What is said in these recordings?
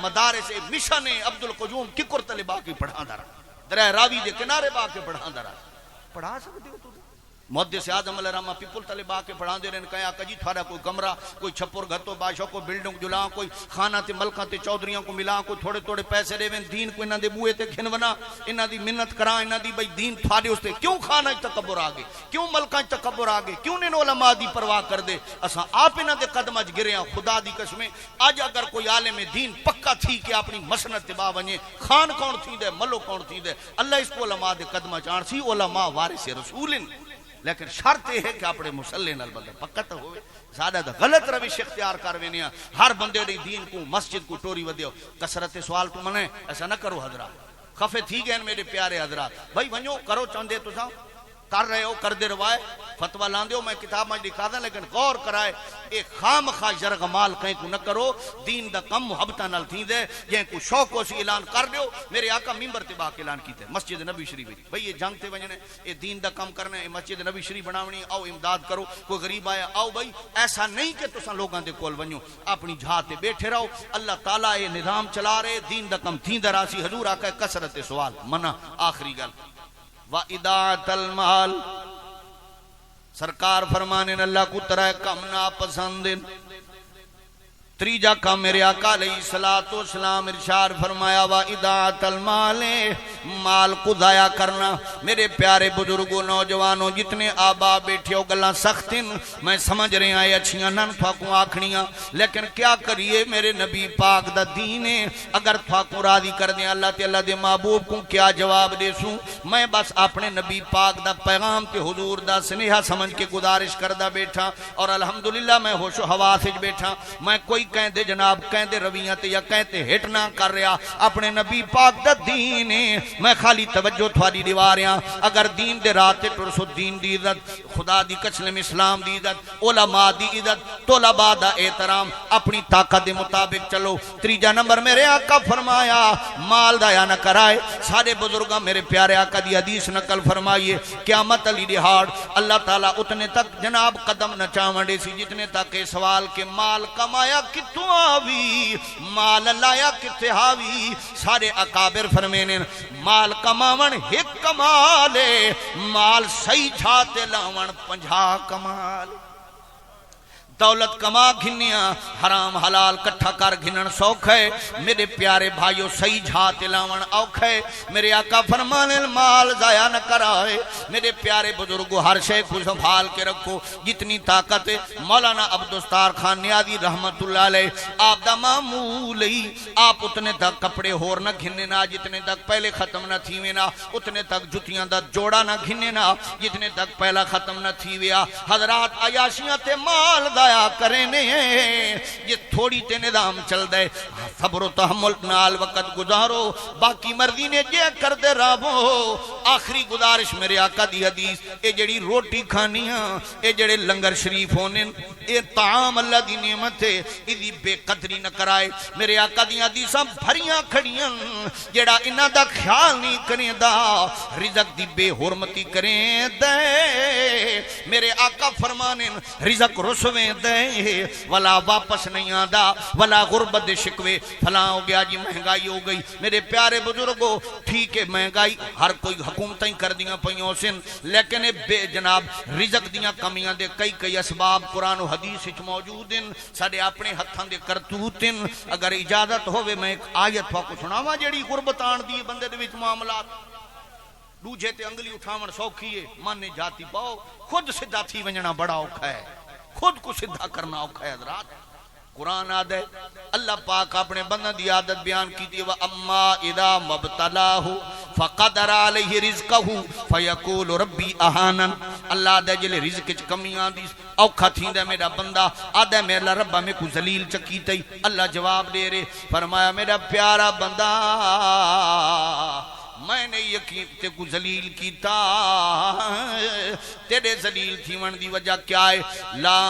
مدارس مشن عبد القیوم ککر تلے با کے پڑھا دارا درہ راوی دے کنارے با کے پڑھا دارا پڑھا سکتے ہو تو محدث اعظم علیہ رحمہ پیپل تلے با کے پڑھا دے رہے ہیں کہا جی تھوڑا کوئی کمرہ کوئی چھپر گھتو بادشاہ کو بلڈنگ جلا کوئی خانہ تے ملکہ تے چودھریاں کو ملا کوئی تھوڑے تھوڑے پیسے دے وین دین کو انہاں دے بوئے تے کھنونا انہاں دی منت کرا انہاں دی بھئی دین تھوڑے اس تے کیوں خانہ تکبر آگے کیوں ملکہ تکبر آگے کیوں نے علماء دی پرواہ کر دے اساں آپ انہاں دے قدم اج گرے ہیں خدا دی قسمیں آج اگر کوئی عالم دین پکا تھی کہ اپنی مسنت تے با ونجے خان کون تھی دے ملو کون تھی دے اللہ اس کو علماء دے قدم چاڑ سی علماء وارث رسول لیکن شرط یہ ہے کہ اپنے مسلح نال بندہ پکا تو ہوئے زیادہ دا غلط روش اختیار کروینیا ہر بندے دی دین کو مسجد کو ٹوری ودیو کثرت سوال تو منے ایسا نہ کرو حضرات خفے تھی گئے میرے پیارے حضرات بھائی ونجو کرو چاندے تو ساں کر رہے ہو کر دے روائے فتوہ لاندے ہو میں کتاب میں دکھا دیں لیکن غور کرائے ایک خام خواہ جرغمال کہیں کو نہ کرو دین دا کم محبتہ نال تھی دے یہ کو شوق ہو سی اعلان کر دیو میرے آقا ممبر تے باق اعلان کیتے مسجد نبی شریف بھئی یہ جنگ تے وجنے یہ دین دا کم کرنے مسجد نبی شریف بناونی آؤ امداد کرو کوئی غریب آیا آؤ بھئی ایسا نہیں کہ تساں لوگاں دے کول ونجو اپنی جہاتے بیٹھے رہو اللہ تعالیٰ یہ نظام چلا رہے دین دا کم تھی دراسی حضور آقا کثرت سوال منع آخری گل وَإِدَاعَةَ الْمَالِ سرکار فرمانے اللہ کو ترہ کم نا پسندن تریجا کا میرے آقا علیہ السلام ارشاد فرمایا وَإِدَاعَةَ الْمَالِ مال کو ضائع کرنا میرے پیارے بزرگوں نوجوانوں جتنے آبا بیٹھے ہو گلاں سختن میں سمجھ رہے ہیں اچھیاں نن تھاکوں آکھنیاں لیکن کیا کریے میرے نبی پاک دا دین ہے اگر تھاکوں راضی کر دیں اللہ تے اللہ دے محبوب کو کیا جواب دے سوں میں بس اپنے نبی پاک دا پیغام تے حضور دا سنیہا سمجھ کے گزارش کردہ بیٹھا اور الحمدللہ میں ہوش و حواس وچ بیٹھا میں کوئی کہندے جناب کہندے رویاں تے یا کہتے ہٹ نہ کر رہا اپنے نبی پاک دا دین ہے میں خالی توجہ تھوڑی دیوا رہا اگر دین دے رات ٹرسو دین دی عزت خدا دی قسم اسلام دی عزت علماء دی عزت طلباء دا احترام اپنی طاقت دے مطابق چلو تریجا نمبر میرے آقا فرمایا مال دایا نہ کرائے سارے بزرگاں میرے پیارے آقا دی حدیث نقل فرمائیے قیامت علی دہاڑ اللہ تعالیٰ اتنے تک جناب قدم نہ چاونڈے سی جتنے تک سوال کے مال کمایا کتوں آوی مال لایا کتے آوی سارے اکابر فرمینے مال کماون ایک کمالے مال صحیح چھاتے لاون 50 کمال دولت کما گھنیاں حرام حلال کٹھا کر گھنن سوکھ ہے میرے پیارے بھائیو صحیح جھات لاون اوکھ ہے میرے آقا فرمانے مال ضائع نہ کرائے میرے پیارے بزرگو ہر شے کو سنبھال کے رکھو جتنی طاقت ہے مولانا عبدالستار خان نیازی رحمت اللہ علیہ آپ دا معمول ہی آپ اتنے تک کپڑے ہور نہ گھننے نا جتنے تک پہلے ختم نہ تھیوے نا اتنے تک جتیاں دا جوڑا نہ گھننے نا جتنے تک پہلا ختم نہ تھیویا حضرات عیاشیاں تے مال دا کرنے یہ تھوڑی تے نظام چل دے صبر و تحمل نال وقت گزارو باقی مرضی نے جے کر دے رابو آخری گزارش میرے آقا دی حدیث اے جڑی روٹی کھانیاں اے جڑے لنگر شریف ہونے اے طعام اللہ دی نعمت ہے ایدی بے قدری نہ کرائے میرے آقا دی حدیثاں بھریاں کھڑیاں جڑا انہاں دا خیال نہیں کریں دا رزق دی بے حرمتی کریں دے میرے آقا فرمانے رزق رسویں دے ولا واپس نہیں آدھا ولا غربت شکوے فلاں ہو گیا جی مہنگائی ہو گئی میرے پیارے بزرگوں ٹھیک ہے مہنگائی ہر کوئی حکومتیں کر دیاں پئیوں سن لیکن بے جناب رزق دیاں کمیاں دے کئی اسباب قرآن و حدیث وچ موجود ہیں ساڈے اپنے ہتھاں دے کرتوت ہیں اگر اجازت ہووے میں ایک آیت کو سناواں جیڑی غربت آن دی بندے دے وچ معاملات دوجے تے انگلی اٹھاون سوکھی ہے من جاتی پاؤ خود سیدھا تھی ونجنا بڑا اوکھا ہے خود کو سدھا کرنا اوکھا ہے حضرات قرآن آدھے اللہ پاک اپنے بندہ دی عادت بیان کی دی وَأَمَّا إِذَا مَبْتَلَاهُ فَقَدَرَ عَلَيْهِ رِزْقَهُ فَيَقُولُ رَبِّي أَهَانَنْ اللہ آدھے جلے رزق چ کمیاں دی اوکھا تھی دے میرا بندہ آدھے میرا ربہ میں کو ذلیل چکی تی اللہ جواب دے رہے فرمایا میرا پیارا بندہ میں نے یقین تے کو ذلیل کیتا تیرے ذلیل تھی من دی وجہ کیا ہے لا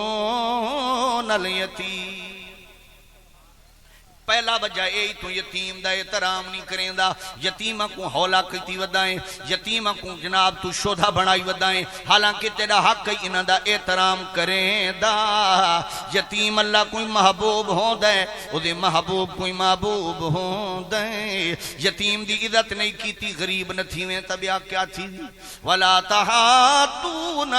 تقربون الیتیم پہلا وجہ یہی تو یتیم دا احترام نہیں کریں دا یتیمہ کو ہولا کیتی ودائیں یتیمہ کو جناب تو شودا بنائی ودائیں حالانکہ تیرا حق ہے انہاں دا احترام کریں دا یتیم اللہ کوئی محبوب ہوں دے او دے محبوب کوئی محبوب ہوں دے یتیم دی عزت نہیں کیتی غریب نہ تھیویں تبیا کیا تھی وَلَا تَحَاتُونَ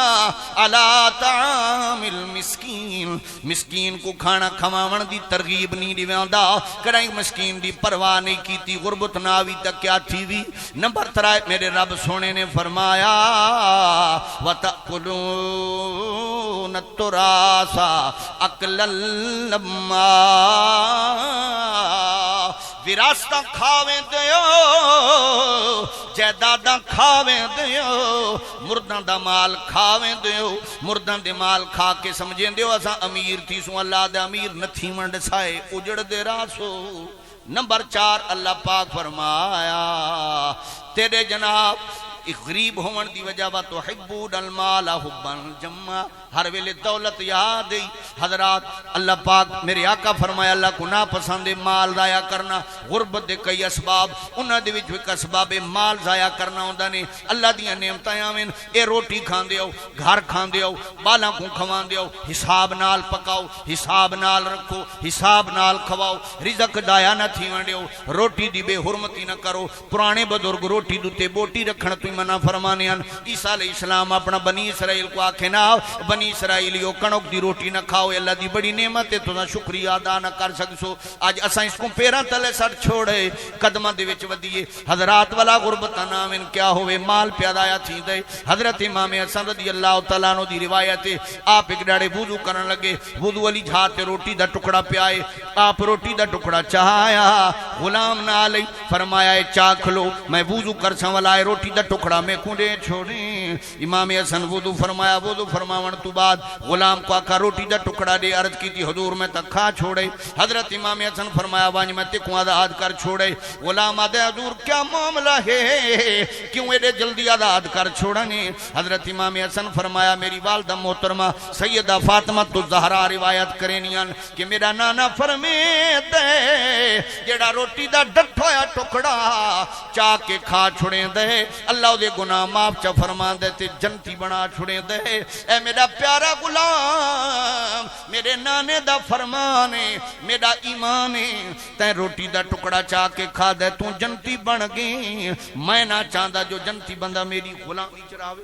عَلَىٰ طَعَامِ الْمِسْكِينَ مسکین کو کھانا کھماون دی ترغیب نہیں دیویں دا کڑائی مسکین دی پرواہ نہیں کیتی غربت ناوی تک کیا تھی بھی نمبر 3 میرے رب سونے نے فرمایا وَتَأْكُلُونَ التُّرَاثَ أَكْلًا لَمًّا وراثتاں کھاویں دیو جائیداداں کھاویں دیو مرداں دا مال کھاویں دیو مرداں دے مال کھا کے سمجھیں دیو اساں امیر تھی سو اللہ دے امیر نتھی منڈ سائے اجڑ دے راسو نمبر 4 اللہ پاک فرمایا تیرے جناب غریب ہون دی وجہ با تحبون المال حبا جمع ہر ویلے دولت یاد دی حضرات اللہ پاک میرے آقا فرمایا اللہ کو ناپسند مال ضائع کرنا غربت دے کئی اسباب انہاں دے وچ ایک اسباب مال ضائع کرنا ہوندا نے اللہ دی نعمتاں آویں اے روٹی کھان دیو گھر کھان دیو بالاں کو کھوان دیو حساب نال پکاؤ حساب نال رکھو حساب نال کھواؤ رزق ضائع نہ تھیون دیو روٹی دی بے حرمتی نہ کرو پرانے بزرگ روٹی دے بوٹی رکھن تو منع فرمانے ہیں عیسیٰ علیہ السلام اپنا بنی اسرائیل کو آکھے نا بنی اسرائیلیو کنک دی روٹی نہ کھاؤ اللہ دی بڑی نعمت ہے تو شکریہ ادا نہ کر سکسو آج اساں اس کو پیران تلے سڑ چھوڑے قدمہ دے وچ ودیے حضرات والا غربت نامن کیا ہوئے مال پیادایا تھی دے حضرت امام حسن رضی اللہ تعالیٰ عنہ دی روایت ہے آپ ایک ڈاڑے وضو کرن لگے وضو والی جھاتے روٹی دا ٹکڑا پیائے آپ روٹی دا ٹکڑا چاہایا غلام نہ آلئی فرمایا چاک لو میں وضو کر سنوالائے روٹی دا ٹکڑا میں کھوڑے چھوڑیں امام حسن وضو فرمایا وضو فرماون تو بعد غلام کو آکھا روٹی دا ٹکڑا دے عرض کی تھی حضور میں تک کھا چھوڑے حضرت امام حسن فرمایا وانج میں تکوں آدھاد کر چھوڑے غلام آدھے حضور کیا معاملہ ہے کیوں ایڈے جلدی آدھاد کر چھوڑنے حضرت امام حسن فرمایا میری والدہ محترمہ سیدہ فاطمہ تو زہرا روایت کرینیاں کہ میرا نانا فرمیتے جیڑا روٹی دا ڈٹھویا ٹکڑا چاہ کے کھا چھوڑیں دے اللہ دے گناہ معاف چا فرما دے تے جنتی بنا چھوڑیں دے اے میرا پیارا غلام میرے نانے دا فرمانے میرا ایمانے تین روٹی دا ٹکڑا چاہ کے کھا دے تو جنتی بن گئی میں نہ چاہتا جو جنتی بندہ میری غلامی چراوے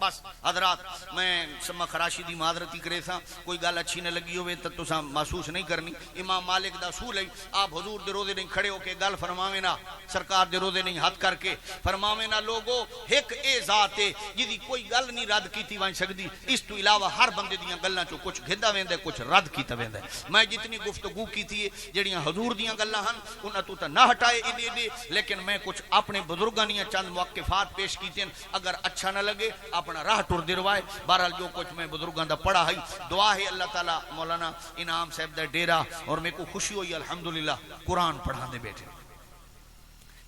بس حضرات میں سما خراشی دی معذرتی کرے تھا کوئی گل اچھی نہ لگی ہوئے تو سا محسوس نہیں کرنی امام مالک دا اصول ہے آپ حضور دے روزے نہیں کھڑے ہو کے گل فرماویں نہ سرکار دے روزے نہیں ہاتھ کر کے فرماویں نہ لوگو ایک اے ذات ہے جدی کوئی گل نہیں رد کیتی وان سکدی اس تو علاوہ ہر بندے دیاں گلاں چوں کچھ گھندا ویندا کچھ رد کیتا ویندا میں جتنی گفتگو کیتی ہے جڑیاں حضور دیاں گلاں ہن انہاں تو نہ ہٹائے ایڈے لیکن میں کچھ اپنے بزرگاں دیاں چند موقفات پیش کیتے اگر اچھا نہ لگے اپنا راہ ٹر دے روائے بہرحال جو کچھ میں بزرگاں دا پڑھا ہے دعا ہے اللہ تعالیٰ مولانا انعام صاحب دا ڈیرا اور میں کو خوشی ہوئی الحمدللہ قرآن پڑھا دے بیٹھے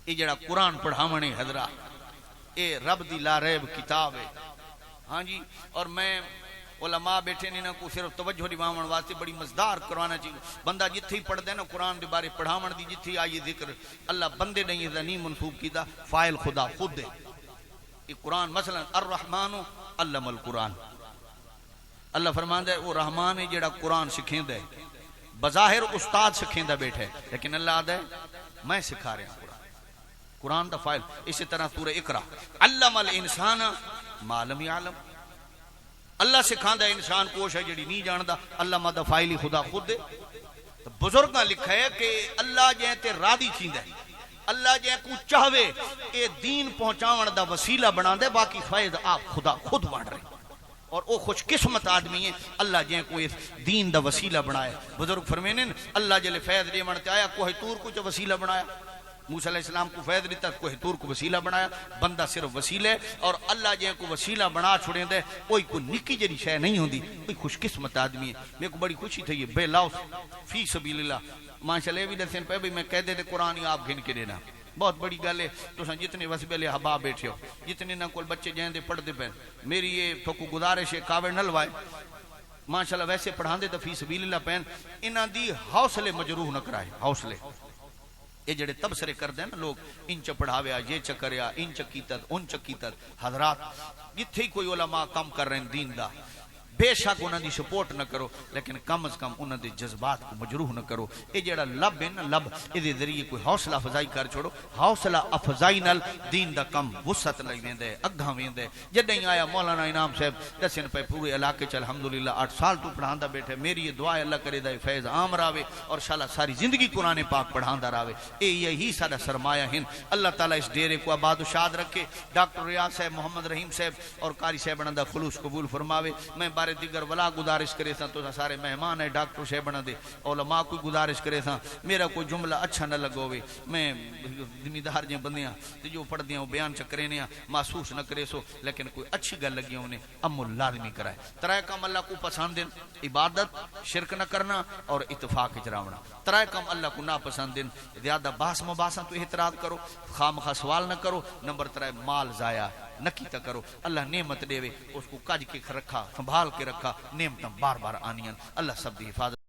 یہ جڑا قرآن پڑھاونے حضرات اے رب دی لا ریب کتاب ہے ہاں جی اور میں علماء بیٹھے نہیں نا کو صرف توجہ دیواون واسطے بڑی مزدار کروانا چاہیے بندہ جتھے ہی پڑھ دے نا قرآن دے بارے پڑھاون دی جتھے آئی ذکر اللہ بندے نہیں نہیں منسوب کیتا فائل خدا خود دے یہ قرآن مثلا الرحمن علم القرآن اللہ فرمان دے وہ رحمان ہے جڑا قرآن سکھیں دے بظاہر استاد سکھیں دا بیٹھے لیکن اللہ دے میں سکھا رہا ہوں قرآن دا فائل اسی طرح سورہ اقرا علم الانسان ما لم یعلم اللہ سکھاندہ انسان کوش ہے جڑی نہیں جاندہ اللہ مدہ فائلی خدا خود دے تو بزرگ نہ لکھا ہے کہ اللہ جہاں تے رادی چیندہ ہے اللہ جہاں کو چاہوے اے دین پہنچاون دا وسیلہ بنا دے باقی فائد آپ خدا خود بڑھ رہے اور او خوش قسمت آدمی ہیں اللہ جہاں کو اس دین دا وسیلہ بنایا بزرگ فرمینے اللہ جلے فیض دے منتے آیا کوہ تور کو جو وسیلہ بنایا موسیٰ علیہ السلام کو فیض دیتا کوہ تور کو وسیلہ بنایا بندہ صرف وسیلہ ہے اور اللہ جہاں کو وسیلہ بنا چھوڑیں دے کوئی کو نکی جری شے نہیں ہوندی کوئی خوش قسمت آدمی ہے میرے کو بڑی خوشی تھی یہ بے لاؤس فی سبیل اللہ ماشاءاللہ بھی دسیں پہ بھی میں کہہ دے قرآن ہی آپ گھن کے دینا بہت بڑی گل ہے تو سن جتنے وسبے لے حباب بیٹھے ہو جتنے نہ کول بچے جہاں دے پڑھ دے پہ میری یہ تو کو گزارش ہے کاوڑ نہ لوائے ماشاءاللہ ویسے پڑھا دے تو فی سبیل اللہ پین انہاں دی حوصلے مجروح نہ کرائے حوصلے یہ جڑے تبصرے کر دیں نا لوگ انچ پڑھاویا یہ چکریا انچ کیتت ان چکیتت حضرات جتھے کوئی علماء کم کر رہے ہیں دین دا بے شک انہاں دی سپورٹ نہ کرو لیکن کم از کم انہاں دے جذبات کو مجروح نہ کرو یہ جڑا لب ہے نا لب یہ ذریعے کوئی حوصلہ افزائی کر چھوڑو حوصلہ افزائی نال دین دا کم وسعت لئی ویندے اگھاں ویندے جدیں آیا مولانا انعام صاحب دسن پہ پورے علاقے چ الحمدللہ 8 سال تو پڑھاندا بیٹھے میری یہ دعا ہے اللہ کرے دا فیض عام راوے اور انشاءاللہ ساری زندگی قرآن پاک پڑھاندا راوے اے یہی سارا سرمایہ ہیں اللہ تعالیٰ اس ڈیرے کو آباد و شاد رکھے ڈاکٹر ریاض صاحب محمد رحیم صاحب اور قاری صاحب دا خلوص قبول فرماوے میں بارے دیگر ولا گزارش کرے تھا تو سارے مہمان ہے ڈاکٹر صاحب دے علماء کوئی گزارش کرے تھا میرا کوئی جملہ اچھا نہ لگوے میں ذمہ دار جے بندیاں جو پڑھ دیاں بیان چکرے نے محسوس نہ کرے سو لیکن کوئی اچھی گل لگی انہیں عمل لازمی کرائے ترائے کام اللہ کو پسند ہیں عبادت شرک نہ کرنا اور اتفاق اجراونا ترائے کام اللہ کو ناپسند ہیں زیادہ بحث مباحثہ تو احتراز کرو خامخواہ سوال نہ کرو نمبر ترائے مال ضائع نہ کیتا کرو اللہ نعمت دے اس کو کج کے رکھا سنبھال کے رکھا نعمتاں بار بار آنیاں اللہ سب دی حفاظت